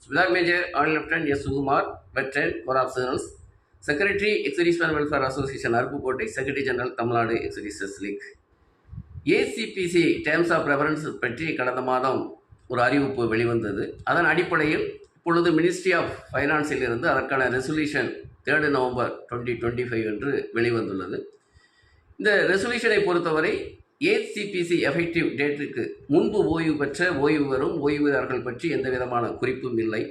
Flag Major Army Lieutenant S. Sukumar, Veteran, Corps of Generals, Secretary, Ex-Serviceman Welfare Association, Arupukottai, Secretary General, Tamil Nadu Ex-Services League. ACPC terms of reference பற்றி கடந்த மாதம் ஒரு அறிவிப்பு வெளிவந்தது. அதன் அடிப்படையில் இப்பொழுது மினிஸ்ட்ரி ஆஃப் ஃபைனான்ஸில் இருந்து அதற்கான ரெசல்யூஷன் 3 நவம்பர் 2025 என்று வெளிவந்துள்ளது. இந்த ரெசல்யூஷனை பொறுத்தவரை ஏசிபிசி எஃபெக்டிவ் டேட்டுக்கு முன்பு ஓய்வு பெற்ற ஓய்வு பெறும் ஓய்வூதியர்கள் பற்றி எந்த விதமான குறிப்பும் இல்லை.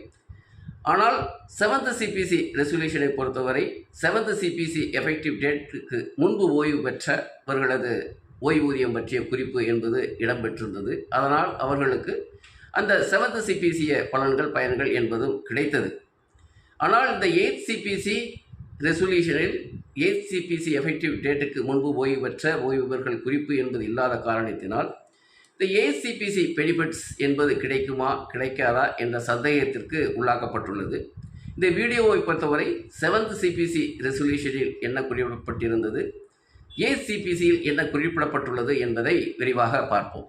ஆனால் 7th சிபிசி ரெசல்யூஷனை பொறுத்தவரை 7th சிபிசி எஃபெக்டிவ் டேட்டுக்கு முன்பு ஓய்வு பெற்றவர்களது ஓய்வூதியம் பற்றிய குறிப்பு என்பது இடம்பெற்றிருந்தது. அதனால் அவர்களுக்கு அந்த 7th சிபிசிய பலன்கள் பயன்கள் என்பதும் கிடைத்தது. ஆனால் இந்த 8th CBC ரெசல்யூஷனில் 8th CBC effective டேட்டுக்கு முன்பு ஓய்வு பெற்ற ஓய்வுபெறுகள் குறிப்பு என்பது இல்லாத காரணத்தினால் இந்த 8th சிபிசி பெனிஃபிட்ஸ் என்பது கிடைக்குமா கிடைக்காதா என்ற சந்தேகத்திற்கு உள்ளாக்கப்பட்டுள்ளது. இந்த வீடியோவை பொறுத்தவரை 7th சிபிசி ரெசல்யூஷனில் என்ன குறிப்பிடப்பட்டிருந்தது, 8th சிபிசியில் என்ன குறிப்பிடப்பட்டுள்ளது என்பதை விரிவாக பார்ப்போம்.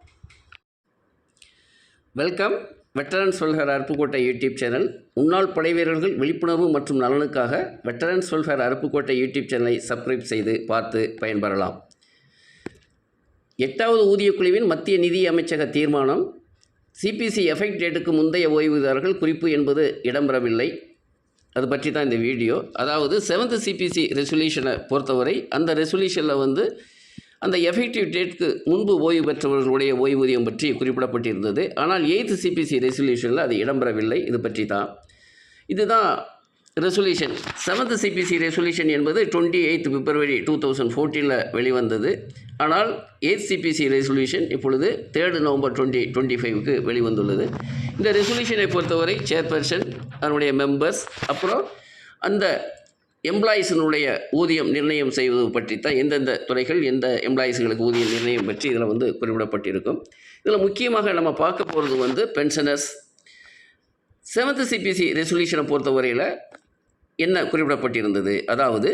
Welcome. Veterans welfare Aruppukottai YouTube channel. முன்னாள் படை வீரர்கள் விழிப்புணர்வு மற்றும் நலனுக்காக வெட்டரன்ஸ் வெல்ஃபேர் அருப்புக்கோட்டை யூடியூப் சேனலை சப்ஸ்கிரைப் செய்து பார்த்து பயன்பெறலாம். 8வது ஊதியக்குழுவின் மத்திய நிதி அமைச்சக தீர்மானம் சிபிசி எஃபெக்ட் டேட்டுக்கு முந்தைய ஓய்வூதியர்கள் குறிப்பு என்பது இடம்பெறவில்லை. அது பற்றி தான் இந்த வீடியோ. அதாவது 7th சிபிசி ரெசல்யூஷனை பொறுத்தவரை அந்த ரெசல்யூஷனில் அந்த எஃபெக்டிவ் டேட்டுக்கு முன்பு ஓய்வு பெற்றவர்களுடைய ஓய்வூதியம் பற்றி குறிப்பிடப்பட்டிருந்தது. ஆனால் 8th சிபிசி ரெசல்யூஷனில் அது இடம்பெறவில்லை. இது பற்றி தான் இதுதான் ரெசல்யூஷன். 7th சிபிசி ரெசல்யூஷன் என்பது 28th பிப்ரவரி 2014 வெளிவந்தது. ஆனால் 8th சிபிசி ரெசல்யூஷன் இப்பொழுது 3 நவம்பர் 2025க்கு வெளிவந்துள்ளது. இந்த ரெசல்யூஷனை பொறுத்தவரை சேர்பர்சன், அதனுடைய மெம்பர்ஸ், அப்புறம் அந்த எம்ப்ளாயீஸினுடைய ஊதியம் நிர்ணயம் செய்வது பற்றி தான் எந்தெந்த துறைகள் எந்த எம்ப்ளாயீஸ்களுக்கு ஊதியம் நிர்ணயம் பற்றி இதில் குறிப்பிடப்பட்டிருக்கும். இதில் முக்கியமாக நம்ம பார்க்க போகிறது பென்ஷனர்ஸ். 7th சிபிசி ரெசல்யூஷனை பொறுத்தவரையில் என்ன குறிப்பிடப்பட்டிருந்தது, அதாவது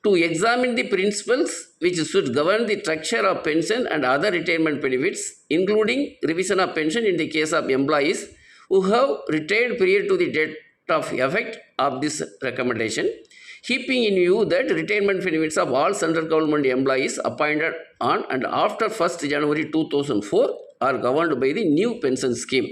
to examine the principles which should govern the structure of pension and other retirement benefits, including revision of pension in the case of employees who have retired prior to the date of effect of this recommendation, keeping in view that retirement benefits of all central government employees appointed on and after 1st January 2004 are governed by the new pension scheme.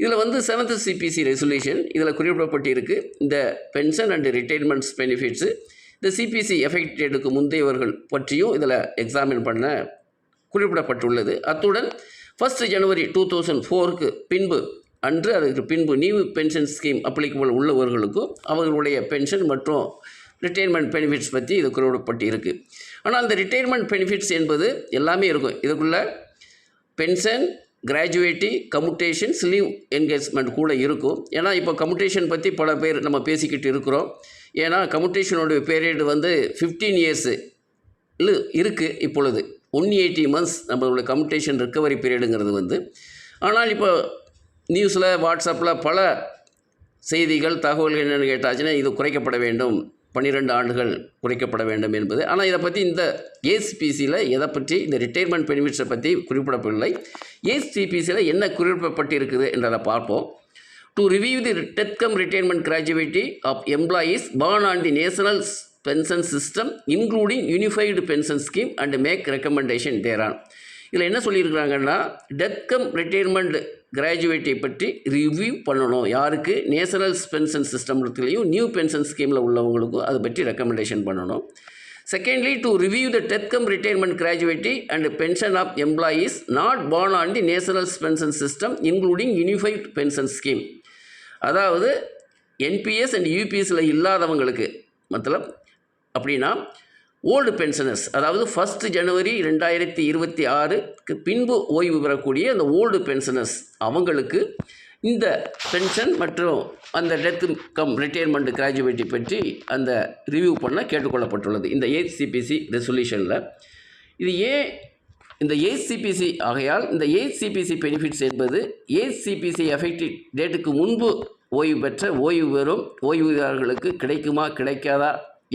இதில் 7th CBC resolution இதில் குறிப்பிடப்பட்டிருக்கு. இந்த pension and ரிட்டைர்மெண்ட்ஸ் benefits இந்த CBC effect டேட்டுக்கு முந்தையவர்கள் பற்றியும் இதில் examine பண்ண குறிப்பிடப்பட்டுள்ளது. அத்துடன் 1st ஜனவரி 2004க்கு பின்பு அன்று அதற்கு பின்பு நியூ பென்ஷன் ஸ்கீம் அப்ளிகபிள் உள்ளவர்களுக்கும் அவர்களுடைய பென்ஷன் மற்றும் ரிட்டைர்மெண்ட் பெனிஃபிட்ஸ் பற்றி இது குறிப்பிடப்பட்டிருக்கு. ஆனால் இந்த ரிட்டைர்மெண்ட் பெனிஃபிட்ஸ் என்பது எல்லாமே இருக்கும். இதுக்குள்ளே பென்ஷன், கிராஜுவேட்டி, கம்யூட்டேஷன்ஸ், லீவ் என்கேஜ்மெண்ட் கூட இருக்கும். ஏன்னா இப்போ கம்யூட்டேஷன் பற்றி பல பேர் நம்ம பேசிக்கிட்டு இருக்கிறோம். ஏன்னா கம்யூட்டேஷனுடைய பீரியட் 15 years இருக்குது. இப்பொழுது 180 months நம்மளுடைய கம்யூட்டேஷன் ரிக்கவரி பீரியடுங்கிறது ஆனால் இப்போ நியூஸில் வாட்ஸ்அப்பில் பல செய்திகள் தகவல்கள் என்னென்னு கேட்டாச்சுன்னா இது குறைக்கப்பட வேண்டும், 12 ஆண்டுகள் குறைக்கப்பட வேண்டும் என்பது. ஆனால் இதை பற்றி இந்த ஏசிபிசியில் எதை பற்றி இந்த ரிட்டைர்மெண்ட் பெனிஃபிட்ஸை பற்றி குறிப்பிடப்படவில்லை. ஏசிபிசியில் என்ன குறிப்பிடப்பட்டிருக்குது என்றதை பார்ப்போம். To review the death cum retirement gratuity of employees born on the national pension system including unified pension scheme and make recommendation thereon. இதில் என்ன சொல்லியிருக்கிறாங்கன்னா டெத் கம் ரிட்டைர்மெண்ட் கிராஜுவேட்டை பற்றி ரிவ்யூ பண்ணணும். யாருக்கு? நேஷனல் பென்ஷன் சிஸ்டம்லையும் நியூ பென்ஷன் ஸ்கீமில் உள்ளவங்களுக்கும் அதை பற்றி ரெக்கமெண்டேஷன் பண்ணணும். Secondly, to review the death come retirement gratuity and pension of employees not born on the national pension system including unified pension scheme. அதாவது என்பிஎஸ் அண்ட் யூபிஎஸில் இல்லாதவங்களுக்கு அப்படின்னா ஓல்டு பென்ஷனர்ஸ், அதாவது 1st ஜனவரி 2026க்கு பின்பு ஓய்வு பெறக்கூடிய அந்த ஓல்டு பென்ஷனர்ஸ் அவங்களுக்கு இந்த பென்ஷன் மற்றும் அந்த டெத் கம் ரிட்டைர்மெண்ட் கிராஜுவேட்டி பற்றி அந்த ரிவ்யூ பண்ண கேட்டுக்கொள்ளப்பட்டுள்ளது இந்த 8th சிபிசி ரெசல்யூஷனில். இது ஏன் இந்த 8th சிபிசி ஆகையால் இந்த 8th சிபிசி பெனிஃபிட்ஸ் என்பது 8th சிபிசி எஃபெக்டிவ் டேட்டுக்கு முன்பு ஓய்வு பெற்ற ஓய்வு பெறும் ஓய்வூதியர்களுக்கு கிடைக்குமா கிடைக்காதா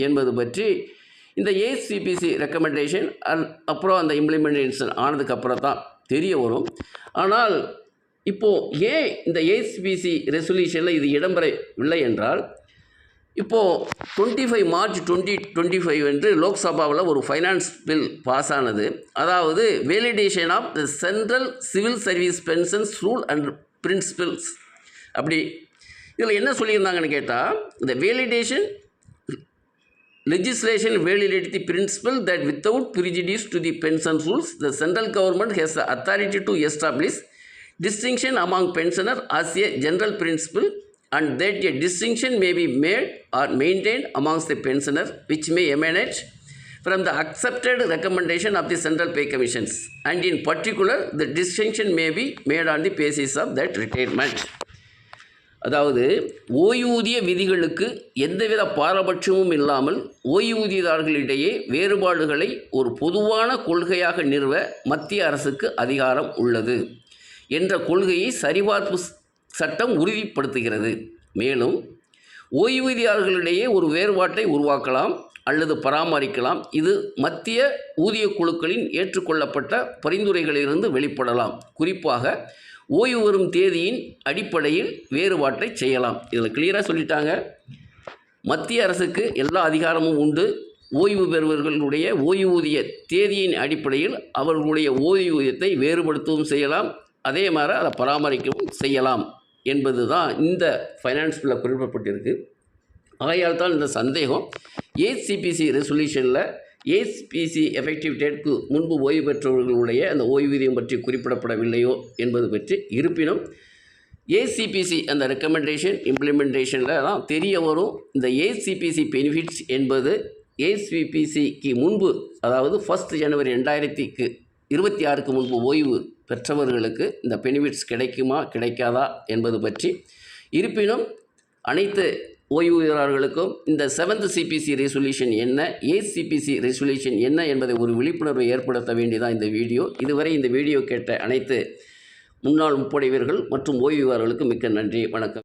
என்பது பற்றி இந்த 8th சிபிசி ரெக்கமெண்டேஷன் அப்புறம் அந்த இம்ப்ளிமெண்டேஷன் ஆனதுக்கப்புறம் தான் தெரிய வரும். ஆனால் இப்போது ஏன் இந்த ஏசிபிசி ரெசல்யூஷனில் இது இடம்பெறவில்லை என்றால், இப்போது 25 மார்ச் 2025 என்று லோக்சபாவில் ஒரு ஃபைனான்ஸ் பில் பாஸ் ஆனது. அதாவது validation of the central civil service pensions rule and principles. அப்படி இதில் என்ன சொல்லியிருந்தாங்கன்னு கேட்டால், இந்த validation legislation validate the principle that without prejudice to the pension rules, the central government has the authority to establish distinction among pensioners as a general principle, and that a distinction may be made or maintained amongst the pensioners which may emanate from the accepted recommendation of the Central Pay Commissions, and in particular the distinction may be made on the basis of that retirement. அதாவது ஓய்வூதிய விதிகளுக்கு எந்தவித பாரபட்சமும் இல்லாமல் ஓய்வூதியதாரர்களிடையே வேறுபாடுகளை ஒரு பொதுவான கொள்கையாக நிறுவ மத்திய அரசுக்கு அதிகாரம் உள்ளது என்ற கொள்கையை சரிபார்ப்பு சட்டம் உறுதிப்படுத்துகிறது. மேலும் ஓய்வூதியதாரர்களிடையே ஒரு வேறுபாட்டை உருவாக்கலாம் அல்லது பராமரிக்கலாம். இது மத்திய ஊதிய குழுக்களின் ஏற்றுக்கொள்ளப்பட்ட பரிந்துரைகளிலிருந்து வெளிப்படலாம். குறிப்பாக ஓய்வு வரும் தேதியின் அடிப்படையில் வேறுபாட்டை செய்யலாம். இதில் கிளியராக சொல்லிட்டாங்க, மத்திய அரசுக்கு எல்லா அதிகாரமும் உண்டு. ஓய்வு பெறுவர்களுடைய ஓய்வூதிய தேதியின் அடிப்படையில் அவர்களுடைய ஓய்வூதியத்தை வேறுபடுத்தவும் செய்யலாம், அதே மாதிரி அதை பராமரிக்கவும் செய்யலாம் என்பது தான் இந்த ஃபைனான்ஸ் பில்லில் குறிப்பிடப்பட்டிருக்கு. ஆகையால் தான் இந்த சந்தேகம். ஏசிபிசி ரெசல்யூஷனில் ஏசிபிசி எஃபெக்டிவ் டேட்க்கு முன்பு ஓய்வு பெற்றவர்களுடைய அந்த ஓய்வூதியம் பற்றி குறிப்பிடப்படவில்லையோ என்பது பற்றி. இருப்பினும் ஏசிபிசி அந்த ரெக்கமெண்டேஷன் இம்ப்ளிமெண்டேஷனில் தான் தெரிய வரும். இந்த ஏசிபிசி பெனிஃபிட்ஸ் என்பது ஏசிபிசிக்கு முன்பு, அதாவது 1 ஜனவரி 2026க்கு முன்பு ஓய்வு பெற்றவர்களுக்கு இந்த பெனிஃபிட்ஸ் கிடைக்குமா கிடைக்காதா என்பது பற்றி. இருப்பினும் அனைத்து ஓய்வூதியர்களுக்கும் இந்த 7th சிபிசி ரெசல்யூஷன் என்ன, ஏசிபிசி ரெசல்யூஷன் என்ன என்பதை ஒரு விழிப்புணர்வை ஏற்படுத்த வேண்டியதான் இந்த வீடியோ. இதுவரை இந்த வீடியோ கேட்ட அனைத்து முன்னாள் முப்படை வீரர்கள் மற்றும் ஓய்வூதியர்களுக்கு மிக்க நன்றி. வணக்கம்.